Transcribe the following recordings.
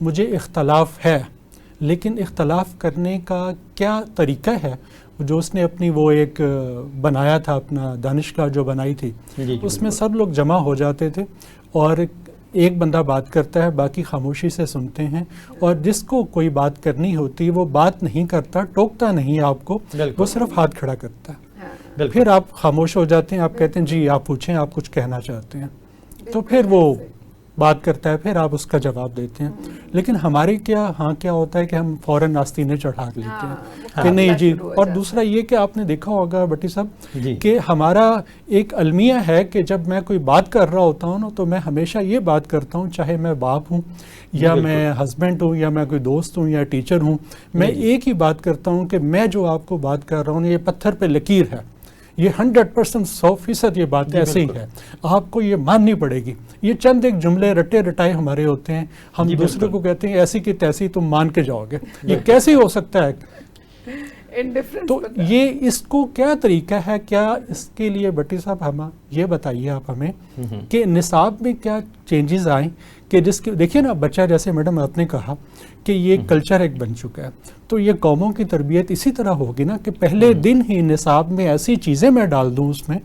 مجھے اختلاف ہے، لیکن اختلاف کرنے کا کیا طریقہ ہے جو اس نے اپنی وہ ایک بنایا تھا، اپنا دانشگاہ جو بنائی تھی، اس میں سب لوگ جمع ہو جاتے تھے اور ایک بندہ بات کرتا ہے، باقی خاموشی سے سنتے ہیں، اور جس کو کوئی بات کرنی ہوتی وہ بات نہیں کرتا، ٹوکتا نہیں آپ کو، وہ صرف ہاتھ کھڑا کرتا ہے، پھر آپ خاموش ہو جاتے ہیں، آپ کہتے ہیں جی آپ پوچھیں، آپ کچھ کہنا چاہتے ہیں، تو پھر وہ بات کرتا ہے، پھر آپ اس کا جواب دیتے ہیں۔ لیکن ہمارے کیا ہوتا ہے کہ ہم فوراً آستینے چڑھا لیتے ہیں کہ نہیں جی۔ اور دوسرا یہ کہ آپ نے دیکھا ہوگا بٹی صاحب کہ ہمارا ایک المیہ ہے کہ جب میں کوئی بات کر رہا ہوتا ہوں نا تو میں ہمیشہ یہ بات کرتا ہوں، چاہے میں باپ ہوں یا میں ہسبینڈ ہوں یا میں کوئی دوست ہوں یا ٹیچر ہوں، میں ایک ہی بات کرتا ہوں کہ میں جو آپ کو بات کر رہا ہوں یہ پتھر پہ لکیر ہے، یہ 100% 100% یہ بات ایسے ہی ہے، آپ کو یہ ماننی پڑے گی۔ یہ چند ایک جملے رٹے رٹائے ہمارے ہوتے ہیں، ہم دوسرے کو کہتے ہیں ایسی کی تیسی تم مان کے جاؤ گے، یہ کیسے ہو سکتا ہے؟ تو یہ اس کو کیا طریقہ ہے، کیا اس کے لیے بٹی صاحب ہم یہ بتائیے آپ ہمیں کہ نصاب میں کیا چینجز آئیں کہ جس کے دیکھیے نا بچہ، جیسے میڈم آپ نے کہا کہ یہ کلچر ایک بن چکا ہے، تو یہ قوموں کی تربیت اسی طرح ہوگی نا کہ پہلے دن ہی نصاب میں ایسی چیزیں میں ڈال دوں اس میں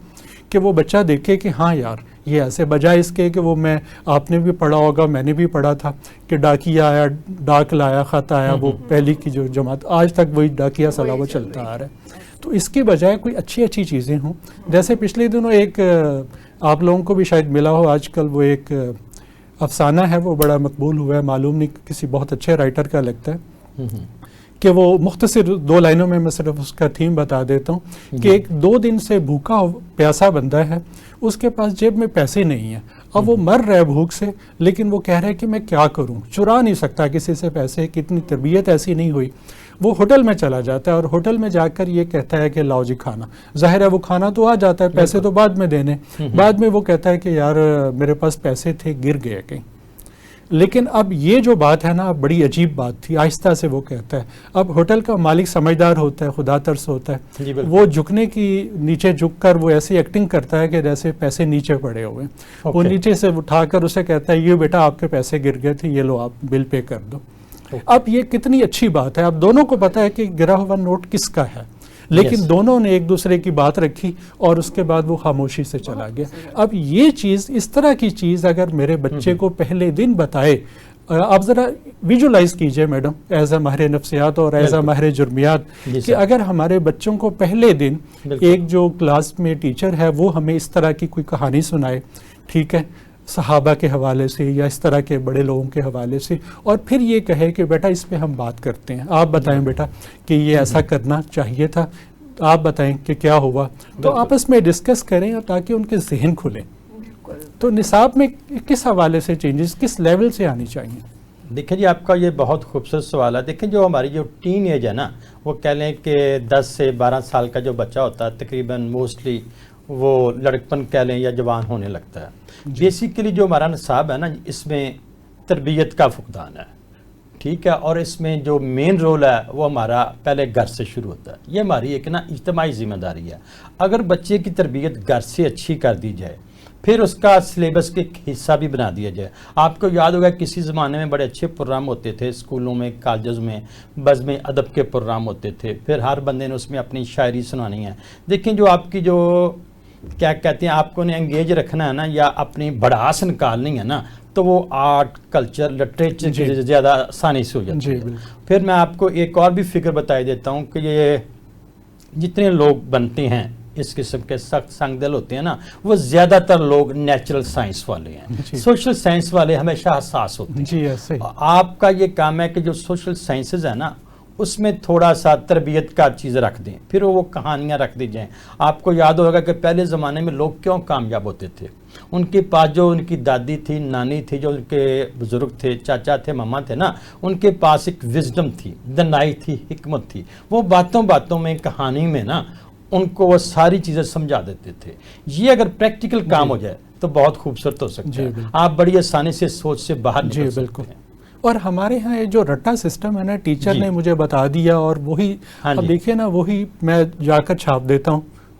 کہ وہ بچہ دیکھے کہ ہاں یار یہ ایسے، بجائے اس کے کہ وہ میں آپ نے بھی پڑھا ہوگا، میں نے بھی پڑھا تھا کہ ڈاکیا آیا، ڈاک لایا، خط آیا، وہ پہلی کی جو جماعت آج تک وہی ڈاکیا سلاوہ چلتا آ رہا ہے۔ تو اس کی بجائے کوئی اچھی چیزیں ہوں، جیسے پچھلے دنوں ایک آپ لوگوں کو بھی شاید ملا ہو، آج کل وہ ایک افسانہ ہے، وہ بڑا مقبول ہوا ہے، معلوم نہیں کسی بہت اچھے رائٹر کا لگتا ہے، کہ وہ مختصر 2 لائنوں میں صرف اس کا تھیم بتا دیتا ہوں کہ ایک 2 دن سے بھوکا پیاسا بندہ ہے، اس کے پاس جیب میں پیسے نہیں ہیں، اب وہ مر رہا ہے بھوک سے، لیکن وہ کہہ رہا ہے کہ میں کیا کروں، چرا نہیں سکتا کسی سے پیسے، کتنی تربیت ایسی نہیں ہوئی۔ وہ ہوٹل میں چلا جاتا ہے اور ہوٹل میں جا کر یہ کہتا ہے کہ لاؤ جی کھانا، ظاہر ہے وہ کھانا تو آ جاتا ہے، پیسے تو بعد میں دینے، بعد میں وہ کہتا ہے کہ یار میرے پاس پیسے تھے گر گئے کہیں۔ لیکن اب یہ جو بات ہے نا بڑی عجیب بات تھی، آہستہ سے وہ کہتا ہے، اب ہوٹل کا مالک سمجھدار ہوتا ہے، خدا ترس ہوتا ہے، وہ جھکنے کی نیچے جھک کر وہ ایسی ایکٹنگ کرتا ہے کہ جیسے پیسے نیچے پڑے ہوئے، وہ نیچے سے اٹھا کر اسے کہتا ہے یہ بیٹا آپ کے پیسے گر گئے تھے، یہ لو آپ بل پے کر دو۔ اب یہ کتنی اچھی بات ہے، اب دونوں کو پتا ہے کہ گرا ہوا نوٹ کس کا ہے، لیکن دونوں نے ایک دوسرے کی بات رکھی اور اس کے بعد وہ خاموشی سے چلا گیا۔ اب یہ چیز، اس طرح کی چیز اگر میرے بچے کو پہلے دن بتائے، آپ ذرا ویژولائز کیجئے میڈم ایز اے ماہر نفسیات اور ایز اے ماہر جرمیات، کہ اگر ہمارے بچوں کو پہلے دن ایک جو کلاس میں ٹیچر ہے وہ ہمیں اس طرح کی کوئی کہانی سنائے، ٹھیک ہے، صحابہ کے حوالے سے یا اس طرح کے بڑے لوگوں کے حوالے سے، اور پھر یہ کہے کہ بیٹا اس پہ ہم بات کرتے ہیں، آپ بتائیں بیٹا کہ یہ ایسا کرنا چاہیے تھا، آپ بتائیں کہ کیا ہوا، تو آپس میں ڈسکس کریں اور تاکہ ان کے ذہن کھلیں۔ تو نصاب میں کس حوالے سے چینجز کس لیول سے آنی چاہیے؟ دیکھیں جی، آپ کا یہ بہت خوبصورت سوال ہے۔ دیکھیں جو ہماری جو ٹین ایج ہے نا، وہ کہہ لیں کہ 10 سے 12 سال کا جو بچہ ہوتا ہے تقریباً موسٹلی وہ لڑکپن کہہ لیں یا جوان ہونے لگتا ہے۔ بیسیکلی جو ہمارا نصاب ہے نا، اس میں تربیت کا فقدان ہے، ٹھیک ہے، اور اس میں جو مین رول ہے وہ ہمارا پہلے گھر سے شروع ہوتا ہے۔ یہ ہماری ایک نا اجتماعی ذمہ داری ہے۔ اگر بچے کی تربیت گھر سے اچھی کر دی جائے، پھر اس کا سلیبس کے حصہ بھی بنا دیا جائے۔ آپ کو یاد ہوگا کسی زمانے میں بڑے اچھے پروگرام ہوتے تھے اسکولوں میں، کالجز میں، بزم ادب کے پروگرام ہوتے تھے، پھر ہر بندے نے اس میں اپنی شاعری سنانی ہے۔ دیکھیں جو آپ کی جو کیا کہتے ہیں، آپ کو نے انگیج رکھنا ہے نا یا اپنی بڑھاس نکالنی ہے نا، تو وہ آرٹ، کلچر، لٹریچر کی زیادہ آسانی سے ہو جاتی ہے۔ پھر میں آپ کو ایک اور بھی فکر بتائی دیتا ہوں کہ یہ جتنے لوگ بنتے ہیں اس قسم کے سخت سنگ دل ہوتے ہیں نا، وہ زیادہ تر لوگ نیچرل سائنس والے ہیں، سوشل سائنس والے ہمیشہ حساس ہوتے ہیں۔ آپ کا یہ کام ہے کہ جو سوشل سائنسز ہیں نا، اس میں تھوڑا سا تربیت کا چیز رکھ دیں، پھر وہ کہانیاں رکھ دی جائیں۔ آپ کو یاد ہوگا کہ پہلے زمانے میں لوگ کیوں کامیاب ہوتے تھے؟ ان کے پاس جو ان کی دادی تھی، نانی تھی، جو ان کے بزرگ تھے، چاچا تھے، ماما تھے نا، ان کے پاس ایک وزڈم تھی، دانائی تھی، حکمت تھی۔ وہ باتوں باتوں میں، کہانی میں نا ان کو وہ ساری چیزیں سمجھا دیتے تھے۔ یہ اگر پریکٹیکل کام ہو جائے تو بہت خوبصورت ہو سکتا ہے، آپ بڑی آسانی سے سوچ سے باہر نکل سکتے ہیں۔ اور ہمارے ہاں جو رٹا سسٹم ہے نا، ٹیچر نے مجھے بتا دیا اور وہی اب دیکھیے نا، وہی میں جا کر چھاپ دیتا ہوں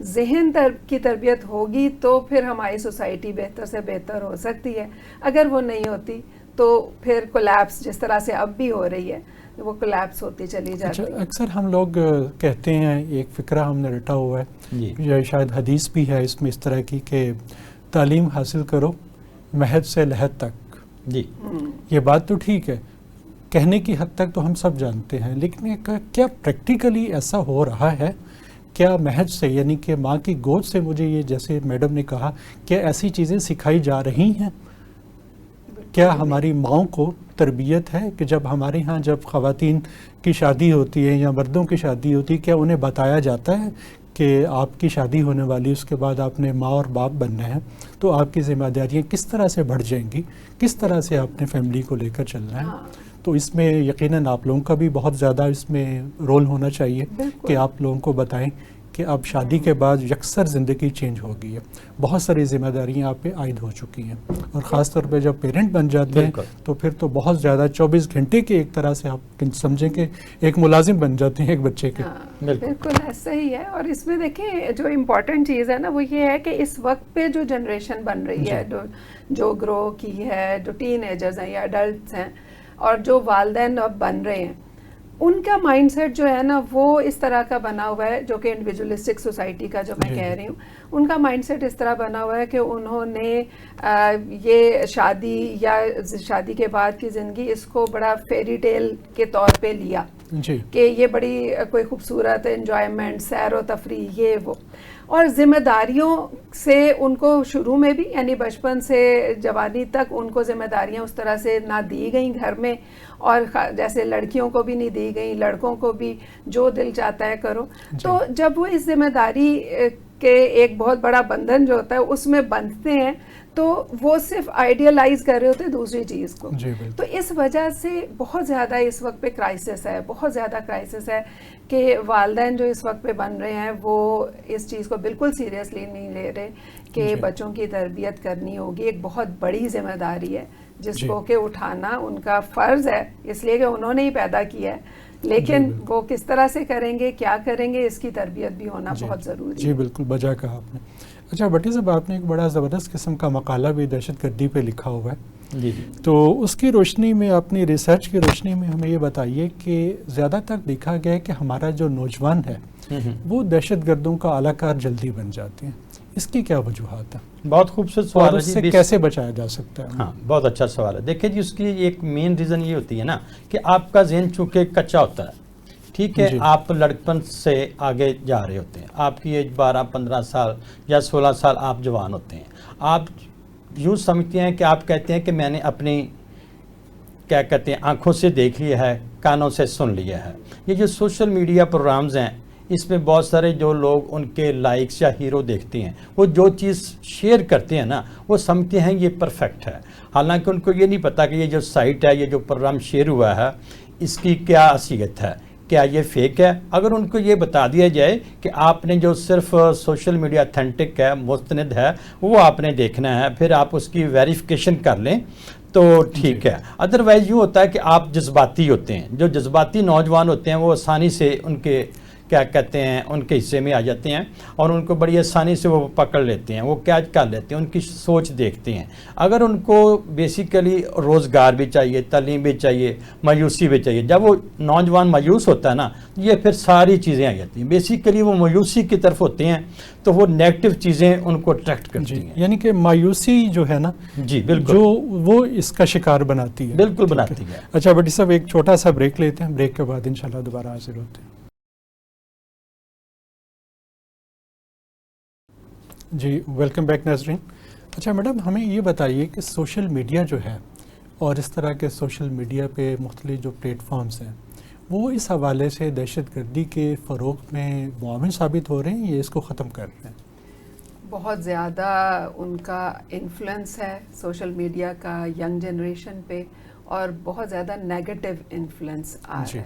ذہن کی تربیت ہوگی تو پھر ہماری سوسائٹی بہتر سے بہتر ہو سکتی ہے. اگر وہ نہیں ہوتی تو پھر کولیپس جس طرح سے اب بھی ہو رہی ہے وہ کولیپس ہوتی چلی جاتی ہے. اکثر ہم لوگ کہتے ہیں، ایک فقرہ ہم نے رٹا ہوا ہے، یا شاید حدیث بھی ہے اس میں اس طرح کی، کہ تعلیم حاصل کرو مہد سے لحد تک. جی یہ بات تو ٹھیک ہے، کہنے کی حد تک تو ہم سب جانتے ہیں، لیکن کیا پریکٹیکلی ایسا ہو رہا ہے؟ کیا مہد سے، یعنی کہ ماں کی گود سے مجھے یہ، جیسے میڈم نے کہا، کیا ایسی چیزیں سکھائی جا رہی ہیں؟ کیا ہماری ماؤں کو تربیت ہے کہ جب ہمارے ہاں جب خواتین کی شادی ہوتی ہے یا مردوں کی شادی ہوتی ہے، کیا انہیں بتایا جاتا ہے کہ آپ کی شادی ہونے والی، اس کے بعد آپ نے ماں اور باپ بننا ہے، تو آپ کی ذمہ داریاں کس طرح سے بڑھ جائیں گی، کس طرح سے آپ نے فیملی کو لے کر چلنا ہے؟ تو اس میں یقیناً آپ لوگوں کا بھی بہت زیادہ اس میں رول ہونا چاہیے کہ آپ لوگوں کو بتائیں کہ اب شادی کے بعد یکسر زندگی چینج ہو گئی ہے، بہت ساری ذمہ داریاں آپ پہ عائد ہو چکی ہیں، اور خاص طور پہ جب پیرنٹ بن جاتے ہیں تو پھر تو بہت زیادہ 24 گھنٹے کے ایک طرح سے آپ سمجھیں کہ ایک ملازم بن جاتے ہیں ایک بچے کے. بالکل ایسا ہی ہے. اور اس میں دیکھیں جو امپورٹنٹ چیز ہے نا وہ یہ ہے کہ اس وقت پہ جو جنریشن بن رہی ہے، جو گرو کی ہے، جو ٹین ایجرز ہیں یا ایڈلٹس ہیں، اور جو والدین اب بن رہے ہیں، ان کا مائنڈ سیٹ جو ہے نا وہ اس طرح کا بنا ہوا ہے، جو کہ انڈیویجولسٹک سوسائٹی کا جو میں کہہ رہی ہوں، ان کا مائنڈ سیٹ اس طرح بنا ہوا ہے کہ انہوں نے یہ شادی یا شادی کے بعد کی زندگی اس کو بڑا فیری ٹیل کے طور پہ لیا کہ یہ بڑی کوئی خوبصورت انجوائمنٹ، سیر و تفریح، یہ وہ. اور ذمہ داریوں سے ان کو شروع میں بھی، یعنی بچپن سے جوانی تک ان کو ذمہ داریاں اس طرح سے نہ دی گئیں گھر میں، اور جیسے لڑکیوں کو بھی نہیں دی گئیں، لڑکوں کو بھی جو دل چاہتا ہے کرو. تو جب وہ اس ذمہ داری کے ایک بہت بڑا بندھن جو ہوتا ہے اس میں بندھتے ہیں تو وہ صرف آئیڈیلائز کر رہے ہوتے ہیں دوسری چیز کو. تو اس وجہ سے بہت زیادہ اس وقت پہ کرائسس ہے، بہت زیادہ کرائسس ہے کہ والدین جو اس وقت پہ بن رہے ہیں وہ اس چیز کو بالکل سیریسلی نہیں لے رہے کہ بچوں کی تربیت کرنی ہوگی. ایک بہت بڑی ذمہ داری ہے جس کو کہ اٹھانا ان کا فرض ہے، اس لیے کہ انہوں نے ہی پیدا کیا ہے، لیکن وہ کس طرح سے کریں گے، کیا کریں گے، اس کی تربیت بھی ہونا بہت ضروری ہے. جی بالکل بجا کہا آپ نے. اچھا بٹی صاحب، آپ نے ایک بڑا زبردست قسم کا مقالہ بھی دہشت گردی پہ لکھا ہوا ہے، تو اس کی روشنی میں، اپنی ریسرچ کی روشنی میں ہمیں یہ بتائیے کہ زیادہ تر دیکھا گیا ہے کہ ہمارا جو نوجوان ہے وہ دہشت گردوں کا اعلی کار جلدی بن جاتے ہیں، اس کی کیا وجوہات ہیں؟ بہت خوبصورت سوال ہے. اس سے کیسے بچایا جا سکتا ہے؟ ہاں بہت اچھا سوال ہے. دیکھیں جی، اس کی ایک مین ریزن یہ ہوتی ہے نا کہ آپ کا ذہن چونکہ کچا ہوتا ہے، ٹھیک ہے، آپ لڑکپن سے آگے جا رہے ہوتے ہیں، آپ کی ایج 12-15 سال یا 16 سال آپ جوان ہوتے ہیں، آپ یوں سمجھتے ہیں کہ آپ کہتے ہیں کہ میں نے اپنی کیا کہتے ہیں آنکھوں سے دیکھ لیا ہے، کانوں سے سن لیا ہے. یہ جو سوشل میڈیا پروگرامز ہیں اس میں بہت سارے جو لوگ ان کے لائکس یا ہیرو دیکھتے ہیں، وہ جو چیز شیئر کرتے ہیں نا وہ سمجھتے ہیں یہ پرفیکٹ ہے، حالانکہ ان کو یہ نہیں پتا کہ یہ جو سائٹ ہے، یہ جو پروگرام شیئر ہوا ہے، اس کی کیا اصلیت ہے، کیا یہ فیک ہے. اگر ان کو یہ بتا دیا جائے کہ آپ نے جو صرف سوشل میڈیا اتھینٹک ہے، مستند ہے، وہ آپ نے دیکھنا ہے، پھر آپ اس کی ویریفیکیشن کر لیں تو ٹھیک ہے. ادروائز یوں ہوتا ہے کہ آپ جذباتی ہوتے ہیں. جو جذباتی نوجوان ہوتے ہیں وہ آسانی سے ان کے کیا کہتے ہیں ان کے حصے میں آ جاتے ہیں اور ان کو بڑی آسانی سے وہ پکڑ لیتے ہیں، وہ کیچ کر لیتے ہیں، ان کی سوچ دیکھتے ہیں. اگر ان کو بیسیکلی روزگار بھی چاہیے، تعلیم بھی چاہیے، مایوسی بھی چاہیے، جب وہ نوجوان مایوس ہوتا ہے نا یہ پھر ساری چیزیں آ جاتی ہیں. بیسیکلی وہ مایوسی کی طرف ہوتے ہیں تو وہ نیگیٹو چیزیں ان کو اٹریکٹ کرتی ہیں. یعنی کہ مایوسی جو ہے نا، جی بالکل، جو وہ اس کا شکار بناتی ہے. بالکل بناتی ہے. اچھا بٹی صاحب، ایک چھوٹا سا بریک لیتے ہیں، بریک کے بعد انشاءاللہ دوبارہ حاضر ہوتے ہیں. جی ویلکم بیک ناظرین. اچھا میڈم، ہمیں یہ بتائیے کہ سوشل میڈیا جو ہے اور اس طرح کے سوشل میڈیا پہ مختلف جو پلیٹ فارمز ہیں وہ اس حوالے سے دہشت گردی کے فروغ میں معاون ثابت ہو رہے ہیں یا اس کو ختم کر رہے ہیں؟ بہت زیادہ ان کا انفلوئنس ہے سوشل میڈیا کا ینگ جنریشن پہ، اور بہت زیادہ نیگیٹو انفلوئنس آ رہا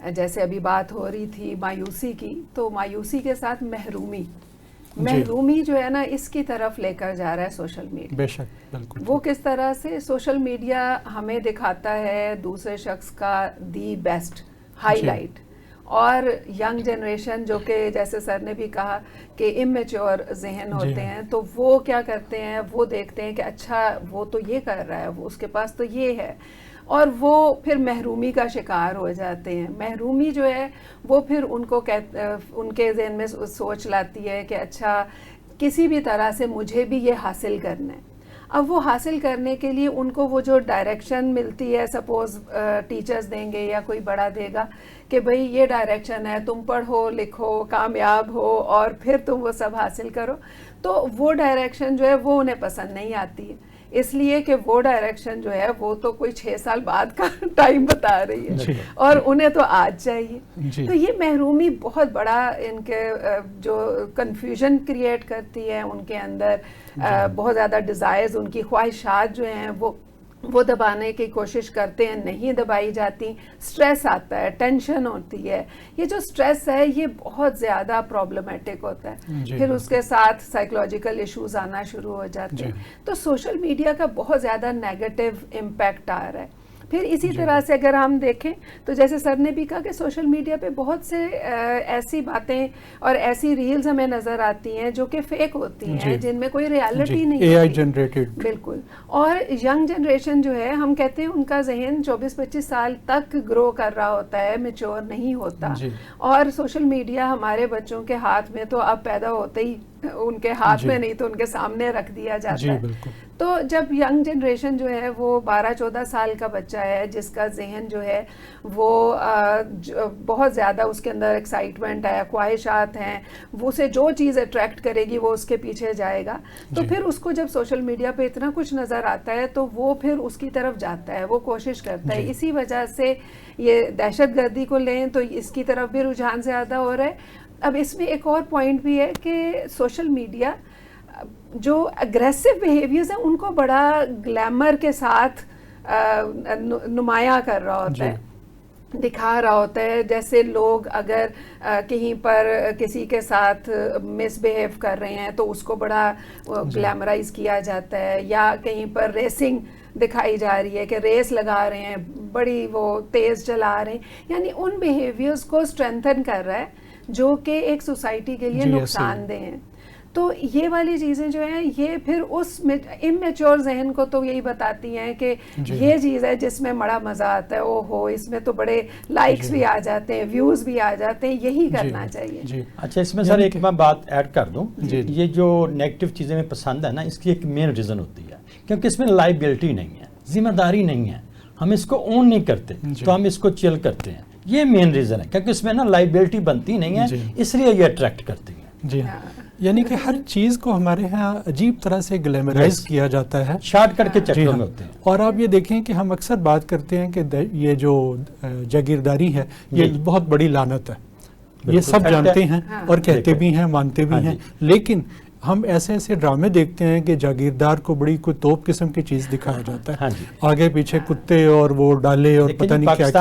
ہے. جیسے ابھی بات ہو رہی تھی مایوسی کی، تو مایوسی کے ساتھ محرومی جو ہے نا اس کی طرف لے کر جا رہا ہے سوشل میڈیا. بے شک، بالکل. وہ کس طرح سے سوشل میڈیا ہمیں دکھاتا ہے دوسرے شخص کا دی بیسٹ ہائی لائٹ، اور ینگ جنریشن جو کہ جیسے سر نے بھی کہا کہ امیچور ذہن ہوتے ہیں، تو وہ کیا کرتے ہیں، وہ دیکھتے ہیں کہ اچھا وہ تو یہ کر رہا ہے، وہ اس کے پاس تو یہ ہے، اور وہ پھر محرومی کا شکار ہو جاتے ہیں. محرومی جو ہے وہ پھر ان کے ذہن میں سوچ لاتی ہے کہ اچھا کسی بھی طرح سے مجھے بھی یہ حاصل کرنا ہے. اب وہ حاصل کرنے کے لیے ان کو وہ جو ڈائریکشن ملتی ہے، سپوز ٹیچرز دیں گے یا کوئی بڑا دے گا کہ بھئی یہ ڈائریکشن ہے، تم پڑھو لکھو کامیاب ہو اور پھر تم وہ سب حاصل کرو، تو وہ ڈائریکشن جو ہے وہ انہیں پسند نہیں آتی ہے، اس لیے کہ وہ ڈائریکشن جو ہے وہ تو کوئی 6 سال بعد کا ٹائم بتا رہی ہے اور انہیں تو آج چاہیے. تو یہ محرومی بہت بڑا ان کے جو کنفیوژن کریٹ کرتی ہے ان کے اندر. بہت زیادہ ڈیزائرز، ان کی خواہشات جو ہیں وہ دبانے کی کوشش کرتے ہیں، نہیں دبائی جاتی. سٹریس آتا ہے، ٹینشن ہوتی ہے. یہ جو سٹریس ہے یہ بہت زیادہ پرابلمٹک ہوتا ہے. پھر اس کے ساتھ سائیکولوجیکل ایشوز آنا شروع ہو جاتے ہیں. تو سوشل میڈیا کا بہت زیادہ نیگیٹو امپیکٹ آ رہا ہے. پھر اسی طرح سے اگر ہم دیکھیں تو جیسے سر نے بھی کہا کہ سوشل میڈیا پہ بہت سے ایسی باتیں اور ایسی ریلز ہمیں نظر آتی ہیں جو کہ فیک ہوتی ہیں، جن میں کوئی ریالٹی نہیں اے آئی جنریٹڈ. بالکل. اور ینگ جنریشن جو ہے، ہم کہتے ہیں ان کا ذہن 24-25 سال تک گرو کر رہا ہوتا ہے، میچور نہیں ہوتا. اور سوشل میڈیا ہمارے بچوں کے ہاتھ میں تو اب پیدا ہوتے ہی ان کے ہاتھ میں نہیں تو ان کے سامنے رکھ دیا جاتا ہے. تو جب ینگ جنریشن جو ہے وہ 12-14 سال کا بچہ ہے جس کا ذہن جو ہے وہ بہت زیادہ اس کے اندر ایکسائٹمنٹ ہے، خواہشات ہیں، وہ اسے جو چیز اٹریکٹ کرے گی وہ اس کے پیچھے جائے گا. تو پھر اس کو جب سوشل میڈیا پہ اتنا کچھ نظر آتا ہے تو وہ پھر اس کی طرف جاتا ہے، وہ کوشش کرتا ہے. اسی وجہ سے یہ دہشت گردی کو لیں تو اس کی طرف بھی رجحان زیادہ ہو رہا ہے. اب اس میں ایک اور پوائنٹ بھی ہے کہ سوشل میڈیا جو اگریسو بیہیویئرز ہیں ان کو بڑا گلیمر کے ساتھ نمایاں کر رہا ہوتا ہے، دکھا رہا ہوتا ہے. جیسے لوگ اگر کہیں پر کسی کے ساتھ مس بیہیو کر رہے ہیں تو اس کو بڑا گلیمرائز کیا جاتا ہے، یا کہیں پر ریسنگ دکھائی جا رہی ہے کہ ریس لگا رہے ہیں، بڑی وہ تیز چلا رہے ہیں. یعنی ان بیہیویئرز کو اسٹرینتھن کر رہا ہے جو کہ ایک سوسائٹی کے لیے نقصان دہ ہیں. تو یہ والی چیزیں جو ہیں یہ پھر اس امیچور ذہن کو تو یہی بتاتی ہیں کہ یہ چیز ہے جس میں بڑا مزہ آتا ہے، او ہو اس میں تو بڑے لائکس بھی آ جاتے ہیں، ویوز بھی آ جاتے ہیں، یہی کرنا چاہیے. اچھا، اس میں سر ایک میں بات ایڈ کر دوں. یہ جو نیگیٹو چیزیں میں پسند ہے نا، اس کی ایک مین ریزن ہوتی ہے کیونکہ اس میں لائبلٹی نہیں ہے، ذمہ داری نہیں ہے، ہم اس کو اون نہیں کرتے تو ہم اس کو چل کرتے ہیں. یہ مین ریزن ہے کیونکہ اس میں نا لائبلٹی بنتی نہیں ہے، اس لیے یہ اٹریکٹ کرتی ہے. جی ہاں، یعنی کہ ہر چیز کو ہمارے ہاں عجیب طرح سے گلیمرائز کیا جاتا ہے، شارٹ کٹ کے چکروں میں ہوتے ہیں. اور آپ یہ دیکھیں کہ ہم اکثر بات کرتے ہیں کہ یہ جو جاگیرداری ہے یہ بہت بڑی لعنت ہے، یہ سب جانتے ہیں اور کہتے بھی ہیں، مانتے بھی ہیں. لیکن ہم ایسے ایسے ڈرامے دیکھتے ہیں کہ جاگیردار کو بڑی کوئی توپ قسم کی چیز دکھایا جاتا ہے، آگے پیچھے کتے اور وہ ڈالے اور پتہ نہیں کیا کیا،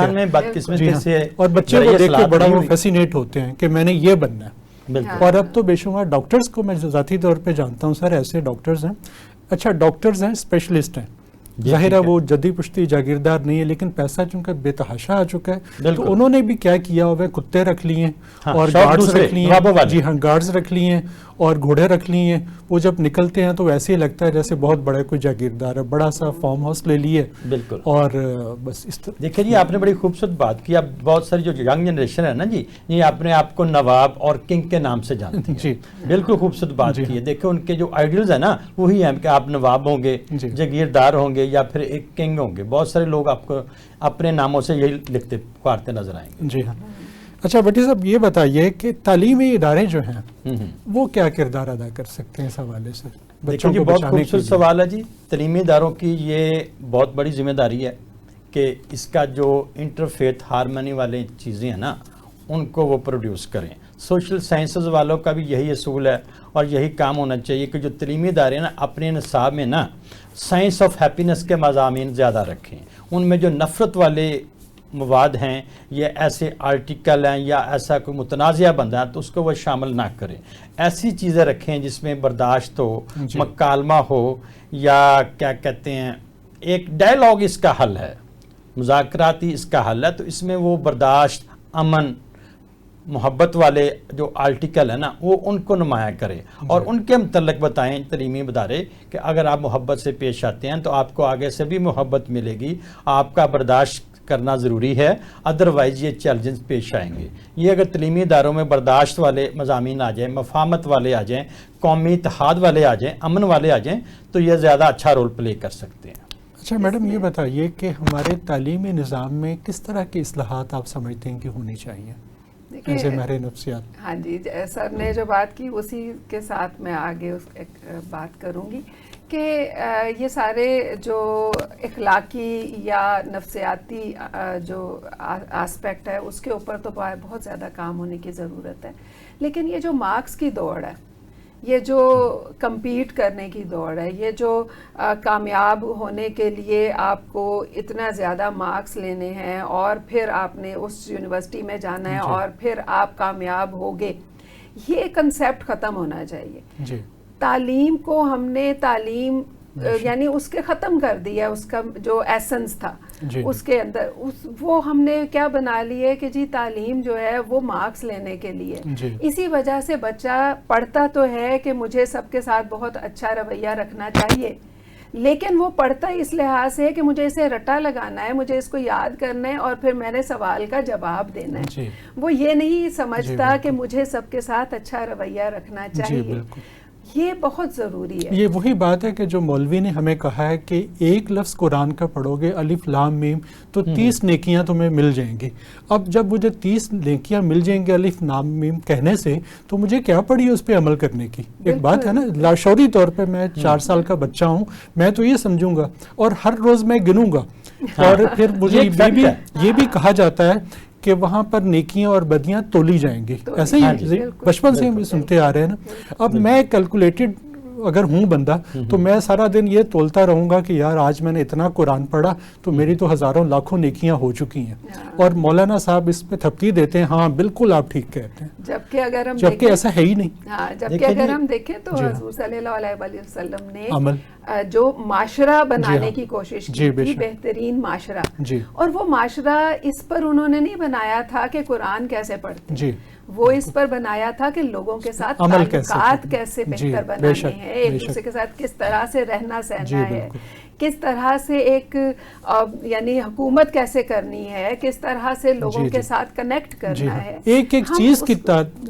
اور بچے کو دیکھ کے بڑا وہ فیسینیٹ ہوتے ہیں کہ میں نے یہ بننا ہے. اور اب تو بے شمار ڈاکٹرز کو میں ذاتی طور پہ جانتا ہوں سر، ایسے ڈاکٹرز ہیں، اچھا ڈاکٹرز ہیں، اسپیشلسٹ ہیں، ظاہر ہے وہ جدی پشتی جاگیردار نہیں ہے، لیکن پیسہ چونکہ بے تحاشا آ چکا ہے تو انہوں نے بھی کیا کیا ہوا ہے، کتے رکھ لیے اور گارڈز رکھ لیے ہیں. جی ہاں، گارڈز رکھ لیے ہیں اور گھوڑے رکھ لیے ہیں. وہ جب نکلتے ہیں تو ایسے ہی لگتا ہے جیسے بہت بڑا کوئی جاگیردار ہے، بڑا سا فارم ہاؤس لے لیے. بالکل. اور بس اس طرح دیکھیں جی، آپ نے بڑی خوبصورت بات کی. اب بہت ساری جو ینگ جنریشن ہے نا جی، یہ اپنے آپ کو نواب اور کنگ کے نام سے جانتے ہیں. جی بالکل خوبصورت بات کی ہے. دیکھیں ان کے جو آئیڈیلز ہیں نا وہی ہیں کہ آپ نواب ہوں گے، جاگیردار ہوں گے یا پھر ایک کنگ ہوں گے. بہت سارے لوگ آپ کو اپنے ناموں سے یہی لکھتے پکارتے نظر آئیں گے. جی ہاں. اچھا بٹی صاحب یہ بتائیے کہ تعلیمی ادارے جو ہیں وہ کیا کردار ادا کر سکتے ہیں اس حوالے سے؟ بچوں کو بہت خوبصورت سوال ہے جی. تعلیمی اداروں کی یہ بہت بڑی ذمہ داری ہے کہ اس کا جو انٹرفیتھ ہارمنی والے چیزیں ہیں نا ان کو وہ پروڈیوس کریں. سوشل سائنسز والوں کا بھی یہی اصول ہے اور یہی کام ہونا چاہیے کہ جو تعلیمی ادارے ہیں نا اپنے نصاب میں نا سائنس آف ہیپینس کے مضامین زیادہ رکھیں. ان میں جو نفرت والے مواد ہیں یا ایسے آرٹیکل ہیں یا ایسا کوئی متنازعہ بندہ ہے تو اس کو وہ شامل نہ کریں. ایسی چیزیں رکھیں جس میں برداشت ہو، مکالمہ ہو، یا کیا کہتے ہیں ایک ڈائلاگ اس کا حل ہے، مذاکراتی اس کا حل ہے. تو اس میں وہ برداشت، امن، محبت والے جو آرٹیکل ہے نا وہ ان کو نمایاں کرے اور ان کے متعلق بتائیں تعلیمی ادارے کہ اگر آپ محبت سے پیش آتے ہیں تو آپ کو آگے سے بھی محبت ملے گی، آپ کا برداشت کرنا ضروری ہے، ادروائز یہ چیلنجز پیش آئیں گے۔ یہ اگر تعلیمی اداروں میں برداشت والے مضامین آ جائیں، مفاہمت والے آ جائیں، قومی اتحاد والے آ جائیں، امن والے آ جائیں تو یہ زیادہ اچھا رول پلے کر سکتے ہیں۔ اچھا میڈم یہ بتائیے کہ ہمارے تعلیمی نظام میں کس طرح کی اصلاحات آپ سمجھتے ہیں کہ ہونی چاہیے ایسے ماہر نفسیات؟ ہاں جی، سر نے جو بات کی اسی کے ساتھ میں آگے ایک بات کروں گی کہ یہ سارے جو اخلاقی یا نفسیاتی جو آسپیکٹ ہے اس کے اوپر تو بہت زیادہ کام ہونے کی ضرورت ہے، لیکن یہ جو مارکس کی دوڑ ہے، یہ جو کمپیٹ کرنے کی دوڑ ہے، یہ جو کامیاب ہونے کے لیے آپ کو اتنا زیادہ مارکس لینے ہیں اور پھر آپ نے اس یونیورسٹی میں جانا ہے اور پھر آپ کامیاب ہوگے، یہ کنسیپٹ ختم ہونا چاہیے۔ جی، تعلیم کو ہم نے تعلیم یعنی اس کے ختم کر دیا، اس کا جو ایسنس تھا اس کے اندر وہ ہم نے کیا بنا لی ہے کہ جی تعلیم جو ہے وہ مارکس لینے کے لیے۔ اسی وجہ سے بچہ پڑھتا تو ہے کہ مجھے سب کے ساتھ بہت اچھا رویہ رکھنا چاہیے، لیکن وہ پڑھتا اس لحاظ سے کہ مجھے اسے رٹا لگانا ہے، مجھے اس کو یاد کرنا ہے اور پھر میں نے سوال کا جواب دینا ہے۔ وہ یہ نہیں سمجھتا کہ مجھے سب کے ساتھ اچھا رویہ رکھنا چاہیے۔ یہ بہت ضروری ہے۔ یہ وہی بات ہے کہ جو مولوی نے ہمیں کہا ہے کہ ایک لفظ قرآن کا پڑھو گے الف لام میم تو 30 نیکیاں تمہیں مل جائیں گی۔ اب جب مجھے 30 نیکیاں مل جائیں گے الف لام میم کہنے سے تو مجھے کیا پڑی اس پہ عمل کرنے کی؟ ایک بات ہے نا، لاشعوری طور پہ میں 4 سال کا بچہ ہوں، میں تو یہ سمجھوں گا اور ہر روز میں گنوں گا، اور پھر مجھے یہ بھی کہا جاتا ہے کہ وہاں پر نیکیاں اور بدیاں تولی جائیں گی۔ ایسے ہی بچپن سے ہم سنتے آ رہے ہیں نا۔ اب میں کیلکولیٹڈ اگر ہوں بندہ تو میں سارا دن یہ تولتا رہوں گا کہ یار آج میں نے اتنا قرآن پڑھا تو میری تو ہزاروں لاکھوں نیکیاں ہو چکی ہیں، اور مولانا صاحب اس پہ تھپکی دیتے ہیں ہاں بالکل آپ ٹھیک کہتے ہیں، جبکہ ایسا ہے ہی نہیں۔ جبکہ اگر ہم دیکھیں تو حضور صلی اللہ علیہ وسلم نے جو معاشرہ بنانے کی کوشش کی تھی، بہترین معاشرہ، اور وہ معاشرہ اس پر انہوں نے نہیں بنایا تھا کہ قرآن کیسے پڑھتے ہیں، وہ اس پر بنایا تھا کہ لوگوں کے ساتھ تعلقات کیسے بہتر بنانے ہیں، ایک دوسرے کے ساتھ کس طرح سے رہنا سہنا ہے، کس طرح سے ایک یعنی حکومت کیسے کرنی ہے، کس طرح سے لوگوں کے ساتھ کنیکٹ کرنا ہے۔ ایک ایک چیز کی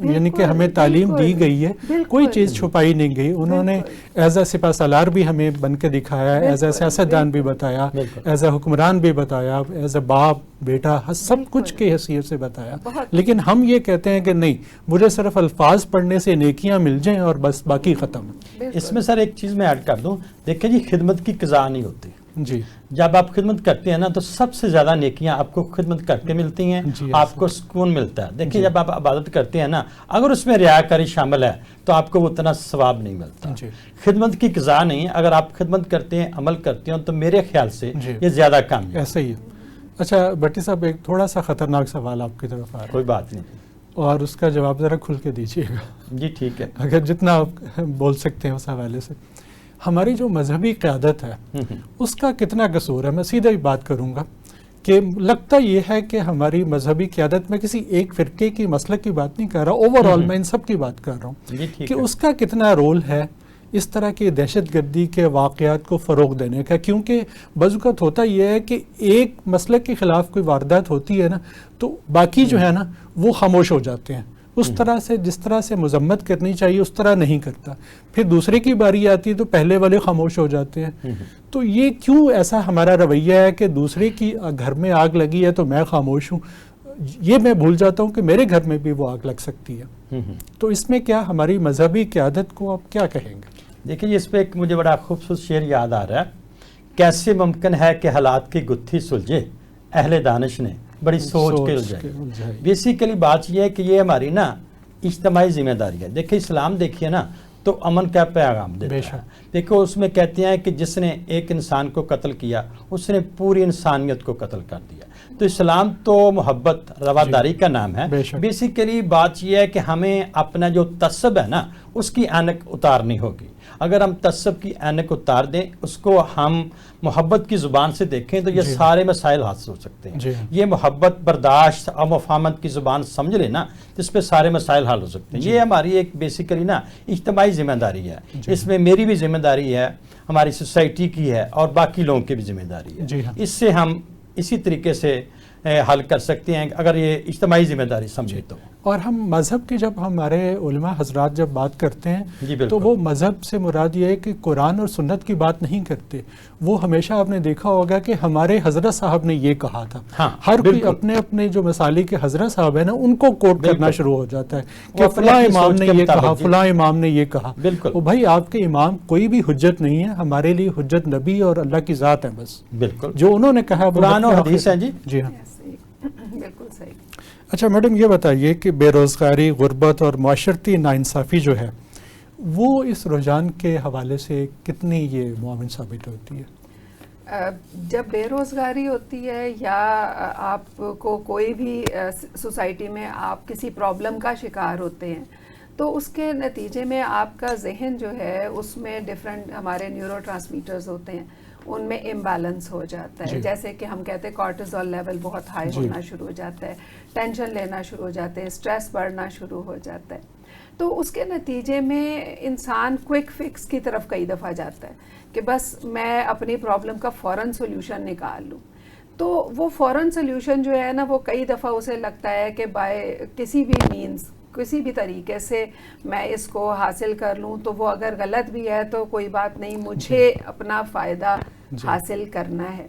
یعنی کہ ہمیں تعلیم دی گئی ہے، کوئی چیز چھپائی نہیں گئی۔ انہوں نے ایز اے سپہ سالار بھی ہمیں بن کے دکھایا، ایز اے سیاستدان بھی بتایا، ایز اے حکمران بھی بتایا، ایز اے باپ بیٹا سب کچھ کی حیثیت سے بتایا، لیکن ہم یہ کہتے ہیں کہ نہیں مجھے صرف الفاظ پڑھنے سے نیکیاں مل جائیں اور بس باقی ختم۔ اس میں سر ایک چیز میں ایڈ کر دوں، دیکھیں جی خدمت کی قضا نہیں ہوتی جی، جب آپ خدمت کرتے ہیں نا تو سب سے زیادہ نیکیاں آپ کو خدمت کر کے ملتی ہیں، آپ کو سکون ملتا ہے۔ دیکھیں جب آپ عبادت کرتے ہیں نا اگر اس میں رعایت شامل ہے تو آپ کو اتنا ثواب نہیں ملتا۔ خدمت کی قضا نہیں، اگر آپ خدمت کرتے ہیں عمل کرتے ہیں تو میرے خیال سے یہ زیادہ کام ہے۔ ایسا ہی ہے۔ اچھا بٹی صاحب ایک تھوڑا سا خطرناک سوال آپ کی طرف آ رہا ہے، کوئی بات نہیں اور اس کا جواب ذرا کھل کے دیجیے گا جی، ٹھیک ہے، اگر جتنا آپ بول سکتے ہیں اس حوالے سے۔ ہماری جو مذہبی قیادت ہے اس کا کتنا قصور ہے؟ میں سیدھا ہی بات کروں گا کہ لگتا یہ ہے کہ ہماری مذہبی قیادت میں کسی ایک فرقے کی مسلک کی بات نہیں کر رہا، اوور آل میں ان سب کی بات کر رہا ہوں کہ اس کا کتنا رول ہے اس طرح کی دہشت گردی کے واقعات کو فروغ دینے کا، کیونکہ بعض اوقات ہوتا یہ ہے کہ ایک مسلک کے خلاف کوئی واردات ہوتی ہے نا تو باقی جو ہے نا وہ خاموش ہو جاتے ہیں، اس طرح سے جس طرح سے مذمت کرنی چاہیے اس طرح نہیں کرتا، پھر دوسرے کی باری آتی ہے تو پہلے والے خاموش ہو جاتے ہیں۔ تو یہ کیوں ایسا ہمارا رویہ ہے کہ دوسرے کی گھر میں آگ لگی ہے تو میں خاموش ہوں؟ یہ میں بھول جاتا ہوں کہ میرے گھر میں بھی وہ آگ لگ سکتی ہے۔ تو اس میں کیا ہماری مذہبی قیادت کو آپ کیا کہیں گے؟ دیکھیں اس پہ ایک مجھے بڑا خوبصورت شعر یاد آ رہا ہے، کیسے ممکن ہے کہ حالات کی گتھی سلجھے، اہل دانش نے بڑی سوچ کے الجھائی۔ بیسیکلی بات یہ ہے کہ یہ ہماری نا اجتماعی ذمہ داری ہے۔ دیکھیں اسلام دیکھیے نا تو امن کا پیغام دیتا ہے۔ دیکھو اس میں کہتے ہیں کہ جس نے ایک انسان کو قتل کیا اس نے پوری انسانیت کو قتل کر دیا۔ تو اسلام تو محبت رواداری کا نام ہے۔ بیسیکلی بات یہ ہے کہ ہمیں اپنا جو تعصب ہے نا اس کی اینک اتارنی ہوگی۔ اگر ہم تعصب کی اینک اتار دیں، اس کو ہم محبت کی زبان سے دیکھیں تو یہ سارے مسائل حل ہو سکتے ہیں. یہ محبت، برداشت اور مفاہمت کی زبان سمجھ لیں نا، جس پہ سارے مسائل حل ہو سکتے ہیں. یہ ہماری ایک بیسیکلی نا اجتماعی ذمہ داری ہے. اس میں میری بھی ذمہ داری ہے، ہماری سوسائٹی کی ہے، اور باقی لوگوں کی بھی ذمہ داری ہے. اس سے ہم اسی طریقے سے حل کر سکتے ہیں اگر یہ اجتماعی ذمہ داری سمجھے تو. اور ہم مذہب کی جب ہمارے علماء حضرات جب بات کرتے ہیں تو وہ مذہب سے مراد یہ ہے کہ قرآن اور سنت کی بات نہیں کرتے. وہ ہمیشہ آپ نے دیکھا ہوگا کہ ہمارے حضرت صاحب نے یہ کہا تھا. ہر کوئی اپنے اپنے جو مسالے کے حضرت صاحب ہیں نا ان کو کوٹ کرنا شروع ہو جاتا ہے کہ فلاں امام نے یہ کہا، فلاں امام نے یہ کہا. وہ بھائی آپ کے امام کوئی بھی حجت نہیں ہے، ہمارے لیے حجت نبی اور اللہ کی ذات ہے بس. بالکل جو انہوں نے کہا قرآن و حدیث ہے. جی ہاں، بالکل صحیح. اچھا میڈم یہ بتائیے کہ بے روزگاری، غربت اور معاشرتی ناانصافی جو ہے وہ اس رجحان کے حوالے سے کتنی یہ معاون ثابت ہوتی ہے؟ جب بے روزگاری ہوتی ہے یا آپ کو کوئی بھی سوسائٹی میں آپ کسی پرابلم کا شکار ہوتے ہیں تو اس کے نتیجے میں آپ کا ذہن جو ہے اس میں ڈفرینٹ ہمارے نیورو ٹرانسمیٹرز ہوتے ہیں، ان میں امبیلنس ہو جاتا ہے. جیسے کہ ہم کہتے ہیں کارٹیزول لیول بہت ہائی ہونا شروع ہو جاتا ہے، ٹینشن لینا شروع ہو جاتے ہیں، اسٹریس بڑھنا شروع ہو جاتا ہے. تو اس کے نتیجے میں انسان کوئک فکس کی طرف کئی دفعہ جاتا ہے کہ بس میں اپنی پرابلم کا فوراً سولوشن نکال لوں. تو وہ فوراً سولوشن جو ہے نا وہ کئی دفعہ اسے لگتا ہے کہ بائی کسی بھی مینز، کسی بھی طریقے سے میں اس کو حاصل کر لوں، تو وہ اگر غلط بھی ہے تو کوئی بات نہیں، مجھے اپنا فائدہ حاصل کرنا ہے.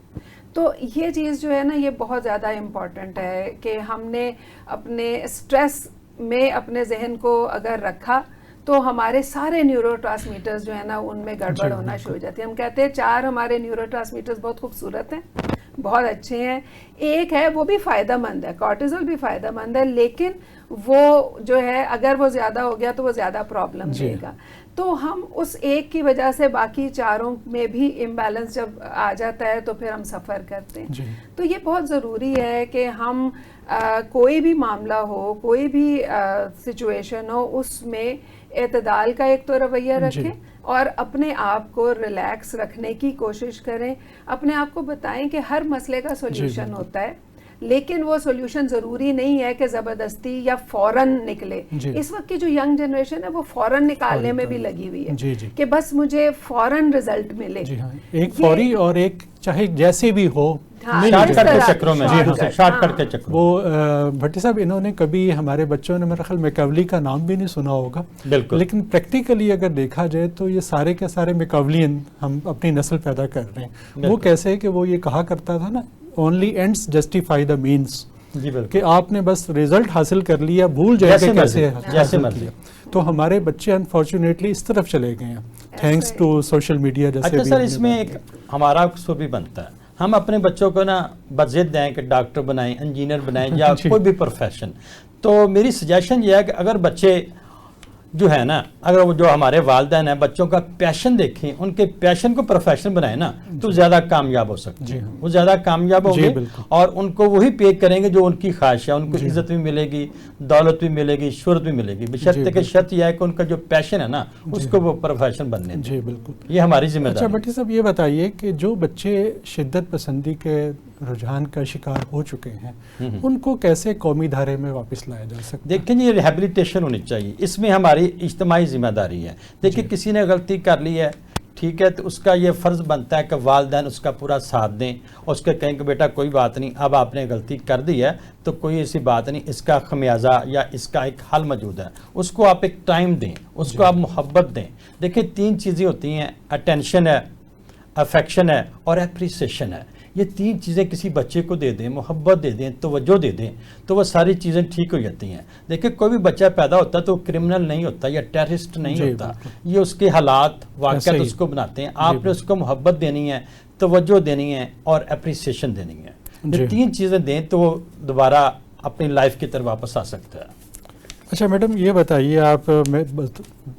تو یہ چیز جو ہے نا یہ بہت زیادہ امپورٹنٹ ہے کہ ہم نے اپنے اسٹریس میں اپنے ذہن کو اگر رکھا تو ہمارے سارے نیورو ٹرانسمیٹرز جو ہے نا ان میں گڑبڑ ہونا شروع ہو جاتی ہے. ہم کہتے ہیں 4 ہمارے نیورو ٹرانسمیٹرز بہت خوبصورت ہیں، بہت اچھے ہیں. ایک ہے وہ بھی فائدہ مند ہے، کارٹیزول بھی فائدہ مند ہے، لیکن وہ جو ہے اگر وہ زیادہ ہو گیا تو وہ زیادہ پرابلم دے گا. تو ہم اس ایک کی وجہ سے باقی 4 میں بھی امبیلنس جب آ جاتا ہے تو پھر ہم سفر کرتے ہیں. تو یہ بہت ضروری ہے کہ ہم کوئی بھی معاملہ ہو، کوئی بھی سچویشن ہو، اس میں اعتدال کا ایک تو رویہ رکھیں اور اپنے آپ کو ریلیکس رکھنے کی کوشش کریں. اپنے آپ کو بتائیں کہ ہر مسئلے کا سولوشن ہوتا ہے، لیکن وہ سولوشن ضروری نہیں ہے کہ زبردستی یا فوراً نکلے. اس وقت کی جو ینگ جنریشن ہے وہ فوراً نکالنے میں بھی لگی ہوئی ہے کہ بس مجھے فوراً رزلٹ ملے. ایک فوری اور ایک چاہے جیسے بھی ہو، شارٹ کٹ کے چکروں میں. شارٹ کٹ کے چکروں وہ بھٹی صاحب انہوں نے کبھی ہمارے بچوں نے میرا خیال میکاولی کا نام بھی نہیں سنا ہوگا. بالکل. لیکن پریکٹیکلی اگر دیکھا جائے تو یہ سارے کے سارے میکاولین ہم اپنی نسل پیدا کر رہے ہیں. وہ کیسے کہ وہ یہ کہا کرتا تھا نا only ends justify the means. کہ آپ نے بس ریزلٹ حاصل کر لیا، بھول جائے کہ کیسے حاصل کیا. تو ہمارے بچے انفارچونیٹلی اس طرف چلے گئے ہیں تھینکس ٹو سوشل میڈیا. جیسے اچھا سر، اس میں ایک ہمارا قصور بھی بنتا ہے، ہم اپنے بچوں کو نا بضد دیں کہ ڈاکٹر بنائیں، انجینئر بنائیں یا کوئی بھی پروفیشن. تو میری سجیشن یہ ہے کہ اگر بچے جو ہے نا، اگر وہ جو ہمارے والدین ہیں بچوں کا پیشن دیکھیں، ان کے پیشن کو پروفیشن بنائیں نا تو زیادہ کامیاب ہو سکتے ہیں. وہ زیادہ کامیاب ہوں گے اور ان کو وہی پے کریں گے جو ان کی خواہش ہے. ان کو عزت بھی ملے گی، دولت بھی ملے گی، شہرت بھی ملے گی، بشرط کہ شرط یہ ہے کہ ان کا جو پیشن ہے نا اس کو وہ پروفیشن بننے دیں. جی بالکل، یہ ہماری ذمہ داری. اچھا بھٹی صاحب یہ بتائیے کہ جو بچے شدت پسندی کے رجحان کا شکار ہو چکے ہیں ان کو کیسے قومی دھارے میں واپس لایا جا سکتا ہے؟ دیکھیں یہ ریہیبلیٹیشن ہونی چاہیے، اس میں ہماری اجتماعی ذمہ داری ہے. دیکھیں کسی نے غلطی کر لی ہے، ٹھیک ہے، تو اس کا یہ فرض بنتا ہے کہ والدین اس کا پورا ساتھ دیں اور اس کے کہیں کہ بیٹا کوئی بات نہیں، اب آپ نے غلطی کر دی ہے تو کوئی ایسی بات نہیں، اس کا خمیازہ یا اس کا ایک حل موجود ہے. اس کو آپ ایک ٹائم دیں، اس کو آپ محبت دیں. دیکھیں 3 چیزیں ہوتی ہیں، اٹینشن ہے، افیکشن ہے اور اپریسیشن ہے. یہ 3 چیزیں کسی بچے کو دے دیں، محبت دے دیں، توجہ دے دیں تو وہ ساری چیزیں ٹھیک ہو جاتی ہیں. دیکھیں کوئی بھی بچہ پیدا ہوتا ہے تو وہ کرمنل نہیں ہوتا یا ٹیررسٹ نہیں ہوتا، یہ اس کے حالات واقعات اس کو بناتے ہیں. آپ نے اس کو محبت دینی ہے، توجہ دینی ہے اور اپریسیشن دینی ہے. یہ 3 چیزیں دیں تو وہ دوبارہ اپنی لائف کی طرف واپس آ سکتا ہے. اچھا میڈم یہ بتائیے، آپ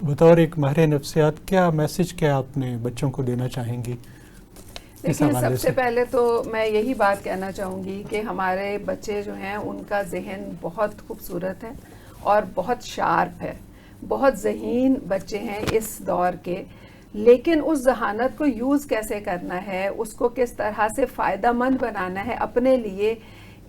بطور ایک ماہر نفسیات کیا میسج کیا اپنے بچوں کو دینا چاہیں گی؟ دیکھیں سب سے پہلے تو میں یہی بات کہنا چاہوں گی کہ ہمارے بچے جو ہیں ان کا ذہن بہت خوبصورت ہے اور بہت شارپ ہے، بہت ذہین بچے ہیں اس دور کے. لیکن اس ذہانت کو یوز کیسے کرنا ہے، اس کو کس طرح سے فائدہ مند بنانا ہے اپنے لیے،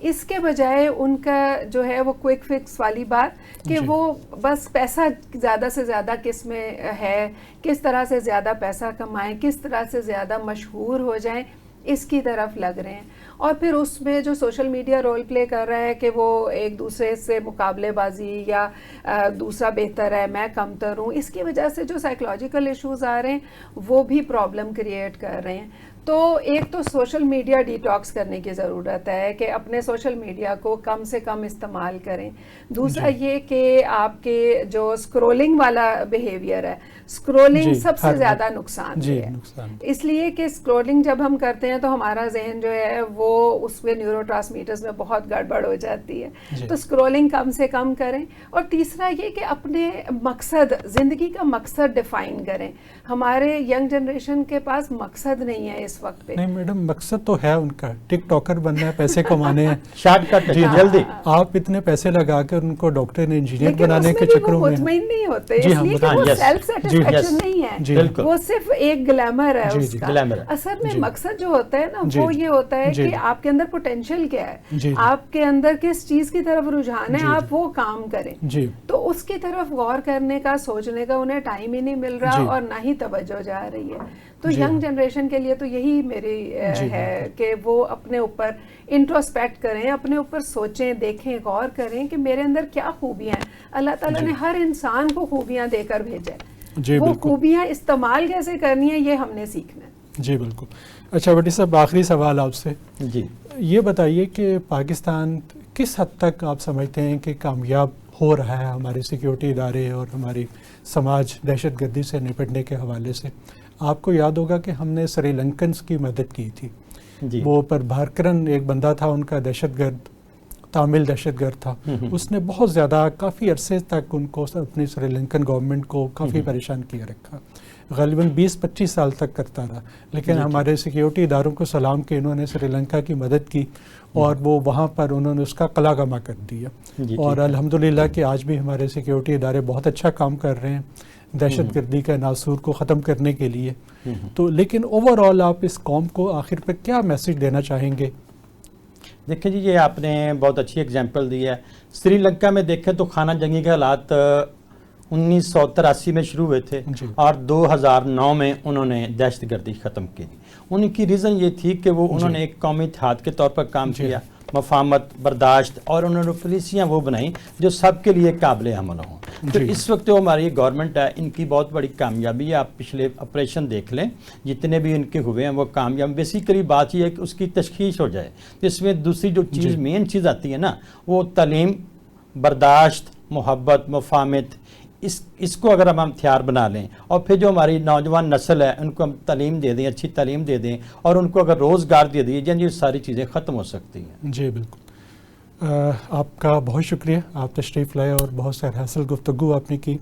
اس کے بجائے ان کا جو ہے وہ کوئک فکس والی بات کہ وہ بس پیسہ زیادہ سے زیادہ کس میں ہے، کس طرح سے زیادہ پیسہ کمائیں، کس طرح سے زیادہ مشہور ہو جائیں، اس کی طرف لگ رہے ہیں. اور پھر اس میں جو سوشل میڈیا رول پلے کر رہا ہے کہ وہ ایک دوسرے سے مقابلے بازی یا دوسرا بہتر ہے میں کمتر ہوں، اس کی وجہ سے جو سائیکولوجیکل ایشوز آ رہے ہیں وہ بھی پرابلم کریٹ کر رہے ہیں. تو ایک تو سوشل میڈیا ڈیٹاکس کرنے کی ضرورت ہے کہ اپنے سوشل میڈیا کو کم سے کم استعمال کریں. دوسرا یہ کہ آپ کے جو اسکرولنگ والا بیہیویئر ہے، اسکرولنگ سب سے زیادہ نقصان ہے، اس لیے کہ اسکرولنگ جب ہم کرتے ہیں تو ہمارا ذہن جو ہے وہ اس میں نیورو ٹرانسمیٹرز میں بہت گڑبڑ ہو جاتی ہے. تو اسکرولنگ کم سے کم کریں. اور تیسرا یہ کہ اپنے مقصد، زندگی کا مقصد ڈیفائن کریں. ہمارے ینگ جنریشن کے پاس مقصد نہیں ہے اس وقت پہ. نہیں میڈم، مقصد تو ہے ان کا، ٹک ٹاکر بننا ہے، پیسے کمانے ہیں، شارٹ کٹ جلدی. آپ اتنے پیسے لگا کے ان کو ڈاکٹر انجینئر بنانے کے چکروں میں مطمئن نہیں ہوتے، اس لیے کہ وہ سیلف سیٹسفیکشن نہیں ہے، وہ صرف ایک گلیمر ہے اس کا. اصل میں مقصد جو ہوتا ہے نا وہ یہ ہوتا ہے کہ آپ کے اندر پوٹینشیل کیا ہے، آپ کے اندر کس چیز کی طرف رجحان ہے، آپ وہ کام کریں. تو اس کی طرف غور کرنے کا، سوچنے کا انہیں ٹائم ہی نہیں مل رہا اور نہ ہی توجہ جا رہی ہے. تو ینگ جنریشن کے لیے تو یہی میری ہے کہ وہ اپنے اوپر انٹروسپیکٹ کریں، اپنے اوپر سوچیں، دیکھیں، غور کریں کہ میرے اندر کیا خوبیاں ہیں. اللہ تعالیٰ نے ہر انسان کو خوبیاں دے کر بھیجا ہے، وہ خوبیاں استعمال کیسے کرنی ہے یہ ہم نے سیکھنا ہے. جی بالکل. اچھا بٹی صاحب، آخری سوال آپ سے، یہ بتائیے کہ پاکستان کس حد تک آپ سمجھتے ہیں کہ کامیاب ہو رہا ہے ہمارے سیکیورٹی ادارے اور ہماری سماج دہشت گردی سے نپٹنے کے حوالے سے؟ آپ کو یاد ہوگا کہ ہم نے سری لنکنز کی مدد کی تھی. وہ پر بھارکرن ایک بندہ تھا، ان کا دہشت گرد، تامل دہشت گرد تھا. اس نے بہت زیادہ کافی عرصے تک ان کو، اپنی سری لنکن گورنمنٹ کو کافی پریشان کیا رکھا، غالباً 20-25 سال تک کرتا رہا. لیکن ہمارے سیکیورٹی اداروں کو سلام کہ انہوں نے سری لنکا کی مدد کی اور وہ وہاں پر انہوں نے اس کا قلع گما کر دیا. اور الحمدللہ کہ آج بھی ہمارے سیکیورٹی ادارے بہت اچھا کام کر رہے ہیں دہشت گردی کا ناسور کو ختم کرنے کے لیے. تو لیکن اوور آل آپ اس قوم کو آخر پہ کیا میسج دینا چاہیں گے؟ دیکھیں جی، یہ آپ نے بہت اچھی اگزامپل دی ہے. سری لنکا میں دیکھیں تو خانہ جنگی کے حالات 1983 میں شروع ہوئے تھے اور 2009 میں انہوں نے دہشت گردی ختم کی. ان کی ریزن یہ تھی کہ وہ انہوں نے ایک قومی اتحاد کے طور پر کام کیا، مفاہمت، برداشت، اور انہوں نے پالیسیاں وہ بنائیں جو سب کے لیے قابل عمل ہوں. تو اس وقت جو ہماری گورنمنٹ ہے، ان کی بہت بڑی کامیابی ہے. آپ پچھلے آپریشن دیکھ لیں، جتنے بھی ان کے ہوئے ہیں وہ کامیاب. بیسیکلی بات یہ ہے کہ اس کی تشخیص ہو جائے. اس میں دوسری جو چیز مین چیز آتی ہے نا، وہ تعلیم، برداشت، محبت، مفاہمت، اس کو اگر ہم ہتھیار بنا لیں اور پھر جو ہماری نوجوان نسل ہے ان کو ہم تعلیم دے دیں، اچھی تعلیم دے دیں اور ان کو اگر روزگار دے دیے جائیں، یہ ساری چیزیں ختم ہو سکتی ہیں. جی بالکل. آپ کا بہت شکریہ، آپ تشریف لائے اور بہت سیر حاصل گفتگو آپ نے کی.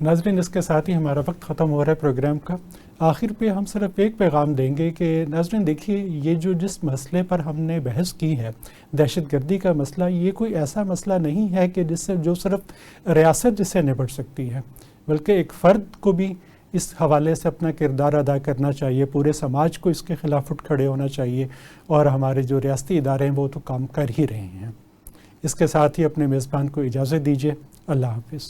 ناظرین، اس کے ساتھ ہی ہمارا وقت ختم ہو رہا ہے پروگرام کا. آخر پہ ہم صرف ایک پیغام دیں گے کہ ناظرین دیکھیے، یہ جس مسئلے پر ہم نے بحث کی ہے، دہشت گردی کا مسئلہ، یہ کوئی ایسا مسئلہ نہیں ہے کہ جو صرف ریاست جس سے نپٹ سکتی ہے، بلکہ ایک فرد کو بھی اس حوالے سے اپنا کردار ادا کرنا چاہیے. پورے سماج کو اس کے خلاف اٹھ کھڑے ہونا چاہیے اور ہمارے جو ریاستی ادارے ہیں وہ تو کام کر ہی رہے ہیں. اس کے ساتھ ہی اپنے میزبان کو اجازت دیجیے. اللہ حافظ.